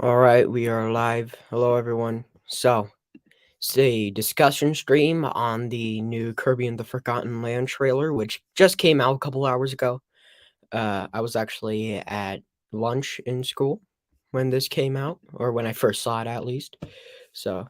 All right, we are live. Hello, everyone. So, it's a discussion stream on the new Kirby and the Forgotten Land trailer, which just came out a couple hours ago. I was actually at lunch in school when this came out, or when I first saw it, at least. So,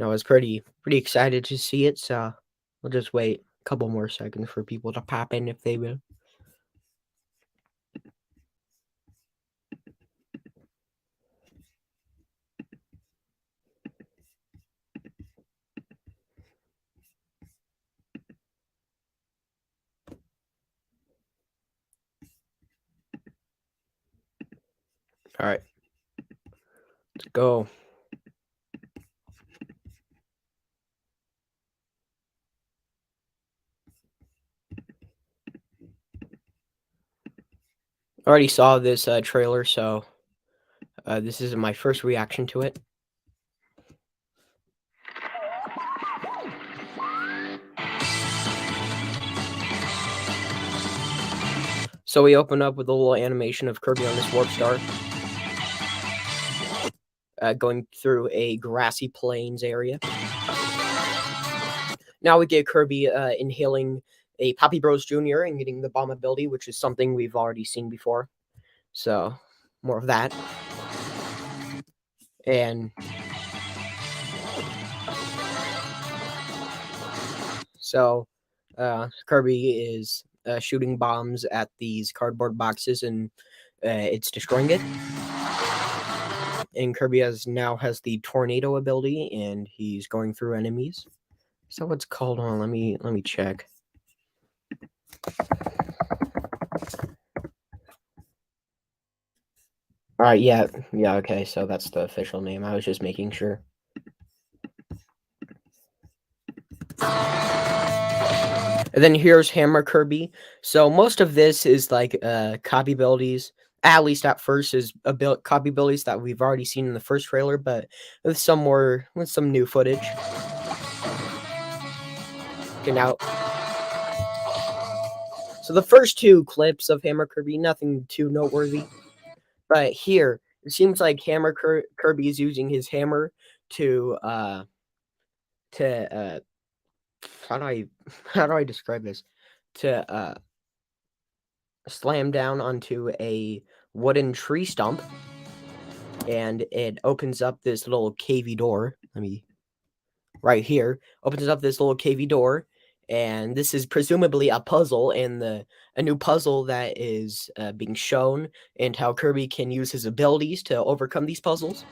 I was pretty excited to see it. So, we'll just wait a couple more seconds for people to pop in if they will. All right, let's go. Already saw this trailer, so this is my first reaction to it. So we open up with a little animation of Kirby on this warp star, going through a grassy plains area. Now we get Kirby inhaling a Poppy Bros Jr. and getting the bomb ability, which is something we've already seen before. So more of that. And so Kirby is shooting bombs at these cardboard boxes, and it's destroying it. And Kirby now has the tornado ability, and he's going through enemies. So what's called on? Let me check. All right, yeah, okay. So that's the official name. I was just making sure. And then here's Hammer Kirby. So most of this is like copy abilities. At least at first is copy abilities that we've already seen in the first trailer, but with some new footage. Okay, now. So the first two clips of Hammer Kirby, nothing too noteworthy. But here, it seems like Hammer Kirby is using his hammer to how do I describe this? To slam down onto a wooden tree stump, and it opens up this little cavey door. Right here opens up this little cavey door, and this is presumably a puzzle, and a new puzzle that is being shown, and how Kirby can use his abilities to overcome these puzzles.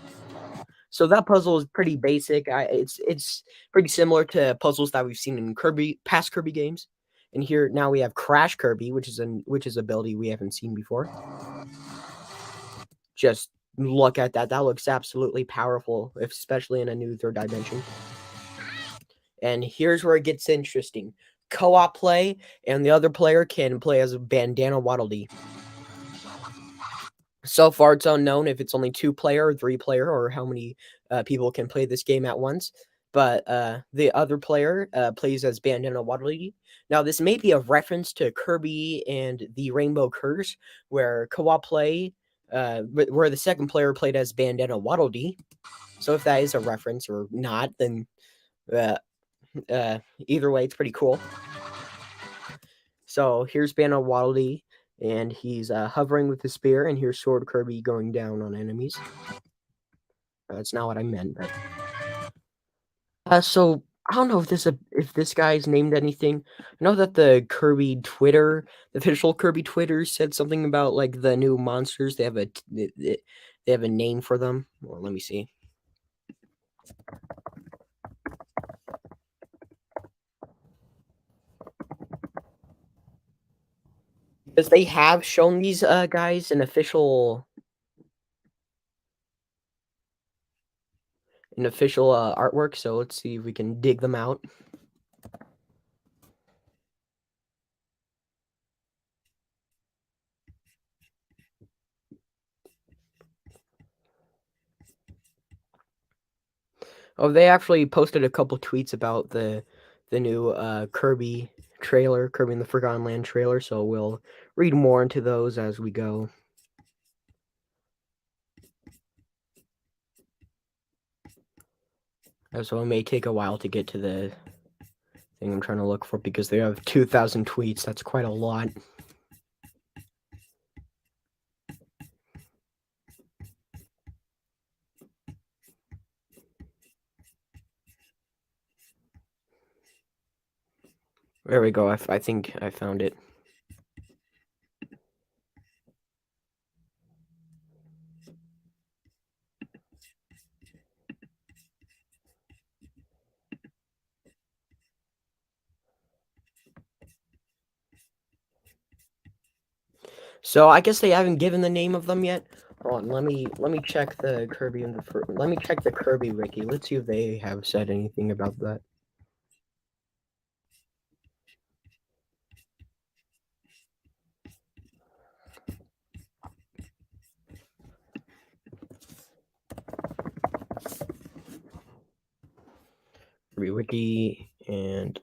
So that puzzle is pretty basic. It's pretty similar to puzzles that we've seen in past Kirby games. And here now we have Crash Kirby, which is ability we haven't seen before. Just look at that. That looks absolutely powerful, especially in a new third dimension. And here's where it gets interesting. Co-op play, and the other player can play as a Bandana Waddle Dee. So far, it's unknown if it's only 2-player or 3-player, or how many people can play this game at once. But the other player plays as Bandana Waddle Dee. Now, this may be a reference to Kirby and the Rainbow Curse, where co-op play, where the second player played as Bandana Waddle Dee. So if that is a reference or not, then either way, it's pretty cool. So here's Bandana Waddle Dee, and he's hovering with the spear, and here's Sword Kirby going down on enemies. That's not what I meant. But... so I don't know if this guy's named anything. I know that the Kirby Twitter, the official Kirby Twitter, said something about like the new monsters. They have a name for them. Well, let me see. Because they have shown these guys an official artwork, so let's see if we can dig them out. Oh, they actually posted a couple tweets about the new Kirby trailer, Kirby and the Forgotten Land trailer, so we'll read more into those as we go. So it may take a while to get to the thing I'm trying to look for because they have 2,000 tweets. That's quite a lot. There we go. I think I found it. So I guess they haven't given the name of them yet. Hold on, let me check the Kirby and let me check the Kirby wiki. Let's see if they have said anything about that. Kirby wiki and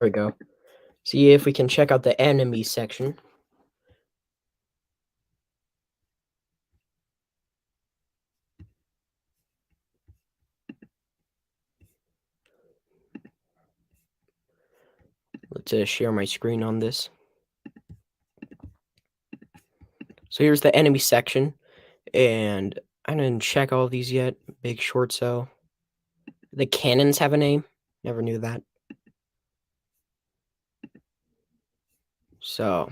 there we go. See if we can check out the enemy section. Let's share my screen on this. So here's the enemy section, and I didn't check all of these yet. Big short so. The cannons have a name. Never knew that. So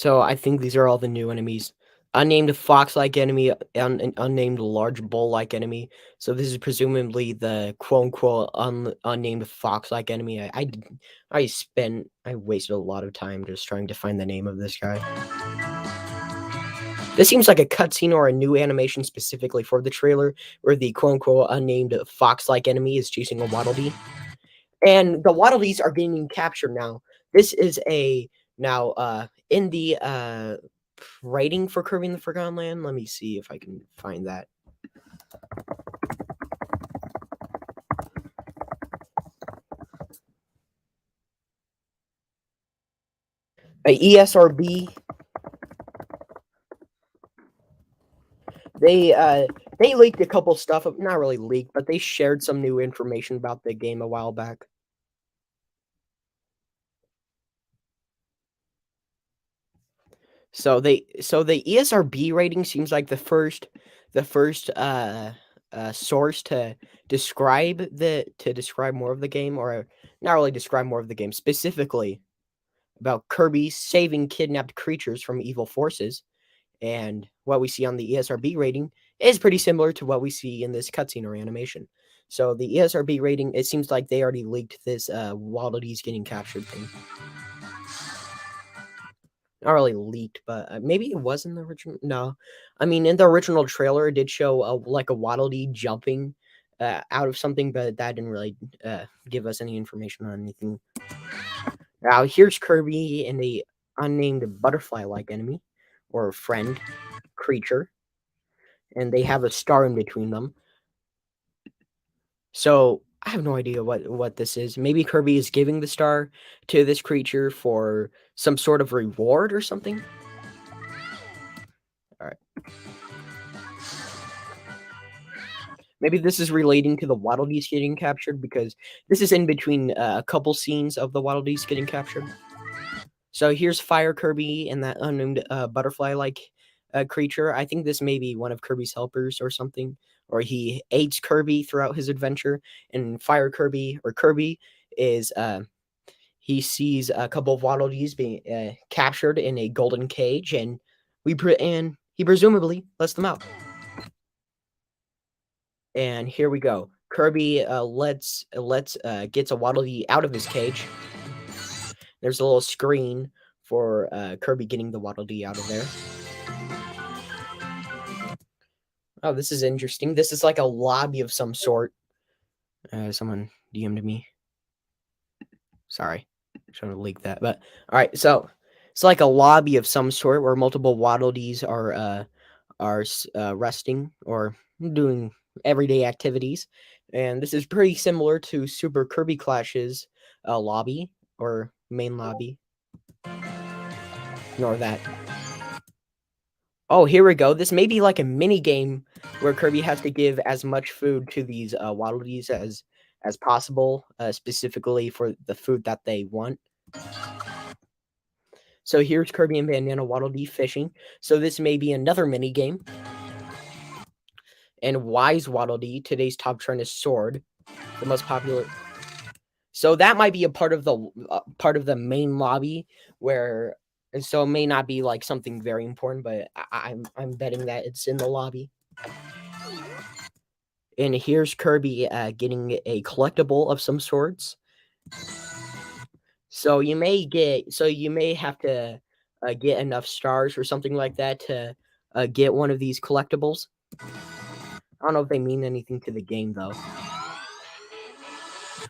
I think these are all the new enemies. Unnamed fox-like enemy, unnamed large bull-like enemy. So this is presumably the quote-unquote unnamed fox-like enemy. I wasted a lot of time just trying to find the name of this guy. This seems like a cutscene or a new animation specifically for the trailer, where the quote-unquote unnamed fox-like enemy is chasing a Waddle Dee. And the Waddle Dees are getting captured now. This is in the rating for Kirby in the Forgotten Land. Let me see if I can find that. ESRB. They leaked a couple stuff. Not really leaked, but they shared some new information about the game a while back. So the ESRB rating seems like the first source to describe more of the game, or not really describe more of the game, specifically about Kirby saving kidnapped creatures from evil forces. And what we see on the ESRB rating is pretty similar to what we see in this cutscene or animation. So the ESRB rating, it seems like they already leaked this Waddle Dees getting captured thing. Not really leaked, but maybe it was in the original. No, I mean in the original trailer, it did show like a Waddle Dee jumping out of something, but that didn't really give us any information on anything. Now here's Kirby and the unnamed butterfly-like enemy or friend creature, and they have a star in between them. So I have no idea what this is. Maybe Kirby is giving the star to this creature for some sort of reward or something. All right. Maybe this is relating to the Waddle Dees getting captured, because this is in between a couple scenes of the Waddle Dees getting captured. So here's Fire Kirby and that unnamed butterfly-like creature. I think this may be one of Kirby's helpers or something, or he aids Kirby throughout his adventure. And Fire Kirby, or Kirby, is he sees a couple of Waddle Dees being captured in a golden cage, and he presumably lets them out. And here we go. Kirby gets a Waddle Dee out of his cage. There's a little screen for Kirby getting the Waddle Dee out of there. Oh, this is interesting. This is like a lobby of some sort. Someone DM'd me. Sorry, I'm trying to leak that. But all right, so it's like a lobby of some sort where multiple Waddle Dees are resting, or doing everyday activities. And this is pretty similar to Super Kirby Clash's lobby or main lobby. Ignore that. Oh, here we go. This may be like a mini game where Kirby has to give as much food to these Waddle Dees as possible, specifically for the food that they want. So here's Kirby and Banana Waddle Dee fishing. So this may be another mini game. And Wise Waddle Dee, today's top trend is Sword, the most popular. So that might be a part of the main lobby where. And so it may not be like something very important, but I'm betting that it's in the lobby. And here's Kirby getting a collectible of some sorts. So you may have to get enough stars or something like that to get one of these collectibles. I don't know if they mean anything to the game though.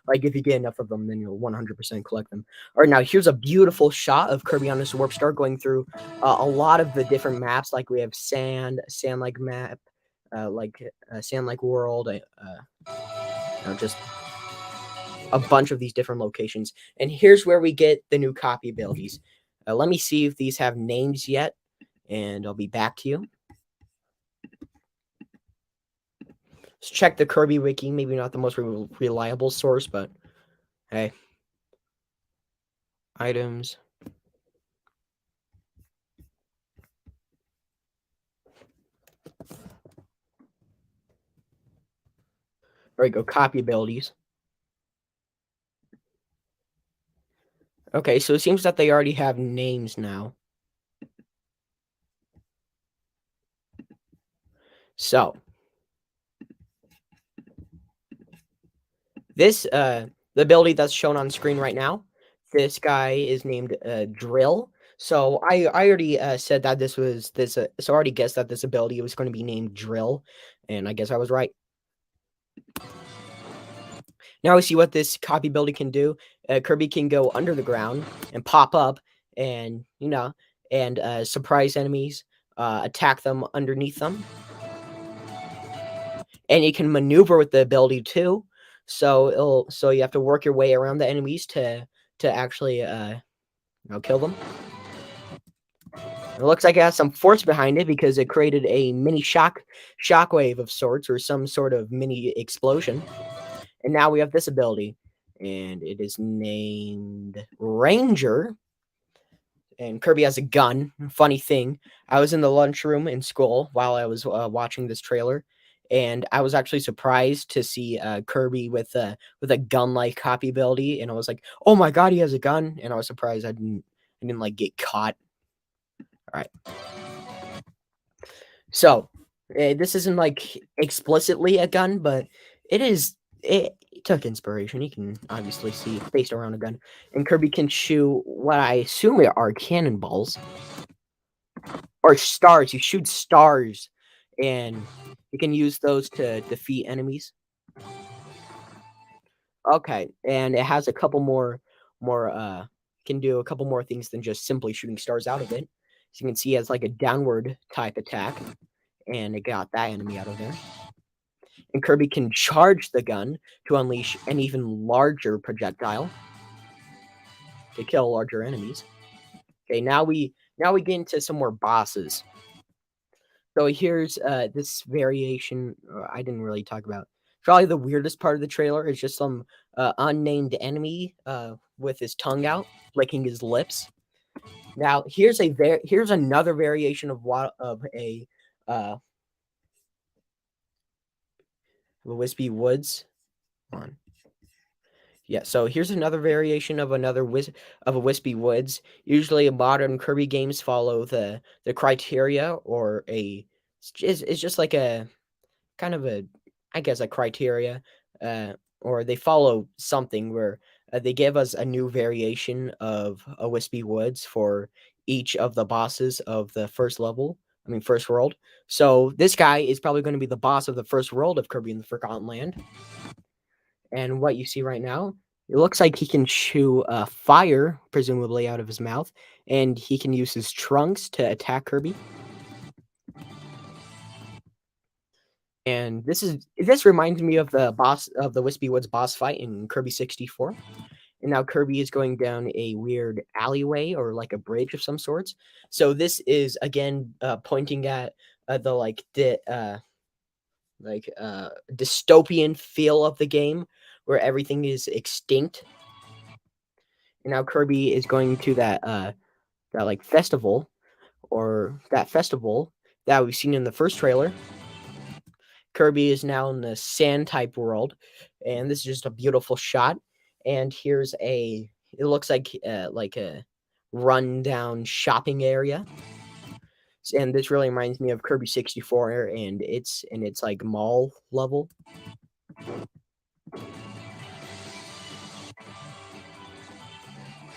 Like if you get enough of them, then you'll 100% collect them. All right, now here's a beautiful shot of Kirby on his Warp Star going through a lot of the different maps. Like we have sand-like map, sand-like world, just a bunch of these different locations. And here's where we get the new copy abilities. Let me see if these have names yet, and I'll be back to you. Let's check the Kirby wiki. Maybe not the most reliable source, but hey. Items. There we go. Copy abilities. Okay, so it seems that they already have names now. So this the ability that's shown on screen right now, this guy is named Drill. So I already said that this was this so I already guessed that this ability was going to be named Drill, and I guess I was right. Now we see what this copy ability can do. Kirby can go under the ground and pop up, and surprise enemies, attack them underneath them, and you can maneuver with the ability too. So you have to work your way around the enemies to actually kill them. It looks like it has some force behind it because it created a mini shockwave of sorts, or some sort of mini explosion. And now we have this ability, and it is named Ranger. And Kirby has a gun. Funny thing, I was in the lunchroom in school while I was watching this trailer, and I was actually surprised to see Kirby with a gun-like copy ability, and I was like, "Oh my god, he has a gun!" And I was surprised I didn't like get caught. All right. So this isn't like explicitly a gun, but it is. It took inspiration. You can obviously see it's based around a gun, and Kirby can shoot what I assume are cannonballs or stars. You shoot stars, and you can use those to defeat enemies. Okay, and it has a couple more can do a couple more things than just simply shooting stars out of it. So you can see it has like a downward type attack, and it got that enemy out of there. And Kirby can charge the gun to unleash an even larger projectile to kill larger enemies. Okay, now we get into some more bosses. So here's this variation I didn't really talk about. Probably the weirdest part of the trailer is just some unnamed enemy with his tongue out, licking his lips. Now here's another variation of Wispy Woods. On. Yeah, so here's another variation of a Wispy Woods. Usually, modern Kirby games follow the criteria, or it's just like a kind of a, I guess, a criteria, or they follow something where they give us a new variation of a Wispy Woods for each of the bosses of the first level. I mean, first world. So this guy is probably going to be the boss of the first world of Kirby and the Forgotten Land. And what you see right now, it looks like he can chew fire, presumably out of his mouth, and he can use his trunks to attack Kirby. And this reminds me of the Wispy Woods boss fight in Kirby 64. And now Kirby is going down a weird alleyway or like a bridge of some sorts. So this is again pointing at the dystopian feel of the game where everything is extinct. And now Kirby is going to that like festival or that festival that we've seen in the first trailer. Kirby is now in the sand type world, and this is just a beautiful shot. And here's it looks like a rundown shopping area, and this really reminds me of Kirby 64 and it's like mall level.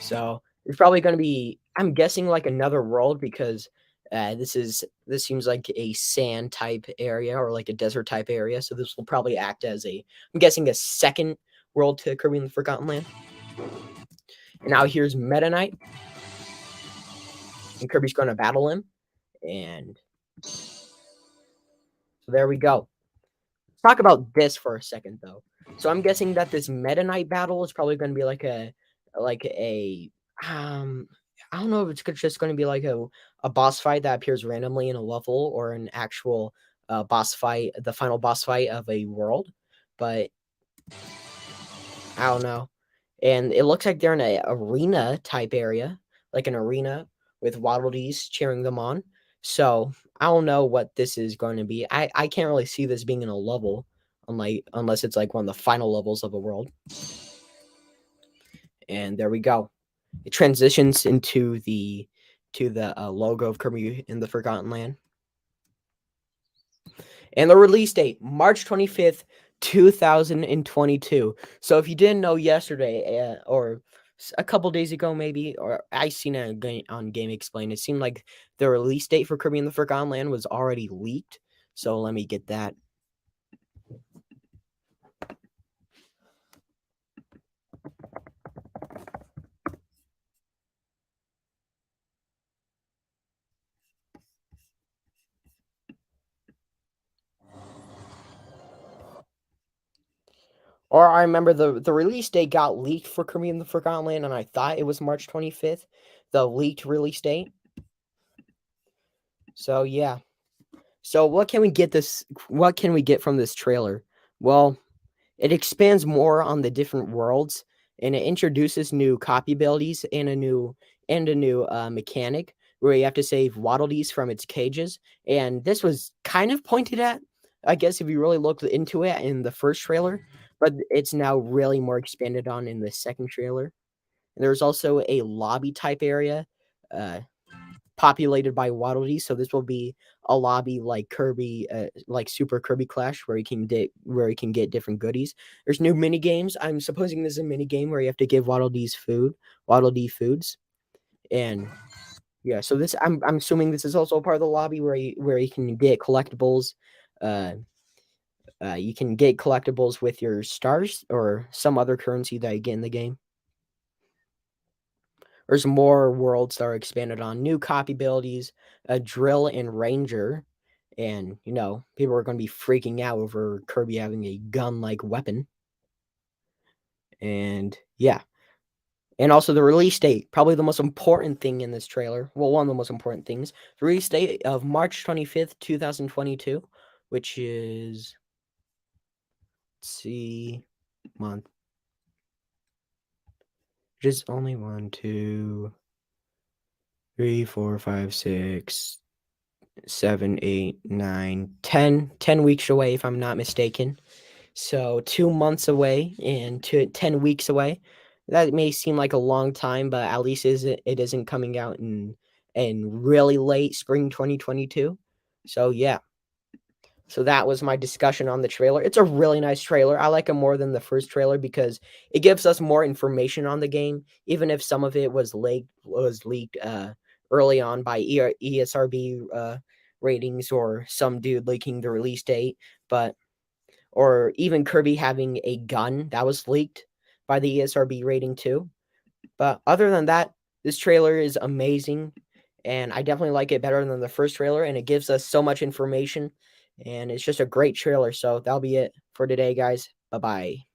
So it's probably going to be, I'm guessing, like another world because this seems like a sand type area or like a desert type area. So this will probably act as I'm guessing, a second world to Kirby and the Forgotten Land. And now here's Meta Knight, and Kirby's going to battle him. And so there we go. Let's talk about this for a second, though. So I'm guessing that this Meta Knight battle is probably going to be like a I don't know if it's just going to be like a boss fight that appears randomly in a level or an actual boss fight, the final boss fight of a world, but I don't know. And it looks like they're in an arena type area, like an arena with Waddle Dees cheering them on. So I don't know what this is going to be. I can't really see this being in a level, unless it's like one of the final levels of a world. And there we go. It transitions into the logo of Kirby in the Forgotten Land. And the release date, March 25th, 2022. So if you didn't know yesterday or a couple days ago maybe, or I seen it on Game Explain, it seemed like the release date for Kirby in the Forgotten Land was already leaked. So let me get that. Or I remember the release date got leaked for Kirby in the Forgotten Land, and I thought it was March 25th, the leaked release date. So yeah. So what can we get from this trailer? Well, it expands more on the different worlds, and it introduces new copy abilities and a new mechanic where you have to save Waddle Dees from its cages. And this was kind of pointed at, I guess, if you really looked into it in the first trailer, but it's now really more expanded on in the second trailer. And there's also a lobby type area populated by Waddle Dees, so this will be a lobby like Kirby, like Super Kirby Clash, where you can get different goodies. There's new mini games. I'm supposing this is a mini game where you have to give Waddle Dees Waddle Dee foods, and yeah. So I'm assuming this is also part of the lobby where you can get collectibles. Uh, you can get collectibles with your stars or some other currency that you get in the game. There's more worlds that are expanded on, new copy abilities, a drill and ranger, and people are going to be freaking out over Kirby having a gun-like weapon. And yeah, and also the release date, probably the most important thing in this trailer. Well, one of the most important things, the release date of March 25th, 2022, which is, let's see, month. Just only 1, 2, 3, 4, 5, 6, 7, 8, 9, 10 weeks away, if I'm not mistaken. So 2 months away and 10 weeks away. That may seem like a long time, but at least it isn't coming out in really late spring 2022. So yeah. So that was my discussion on the trailer. It's a really nice trailer. I like it more than the first trailer because it gives us more information on the game, even if some of it was leaked early on by ESRB ratings or some dude leaking the release date, or even Kirby having a gun that was leaked by the ESRB rating too. But other than that, this trailer is amazing, and I definitely like it better than the first trailer, and it gives us so much information. And it's just a great trailer. So that'll be it for today, guys. Bye-bye.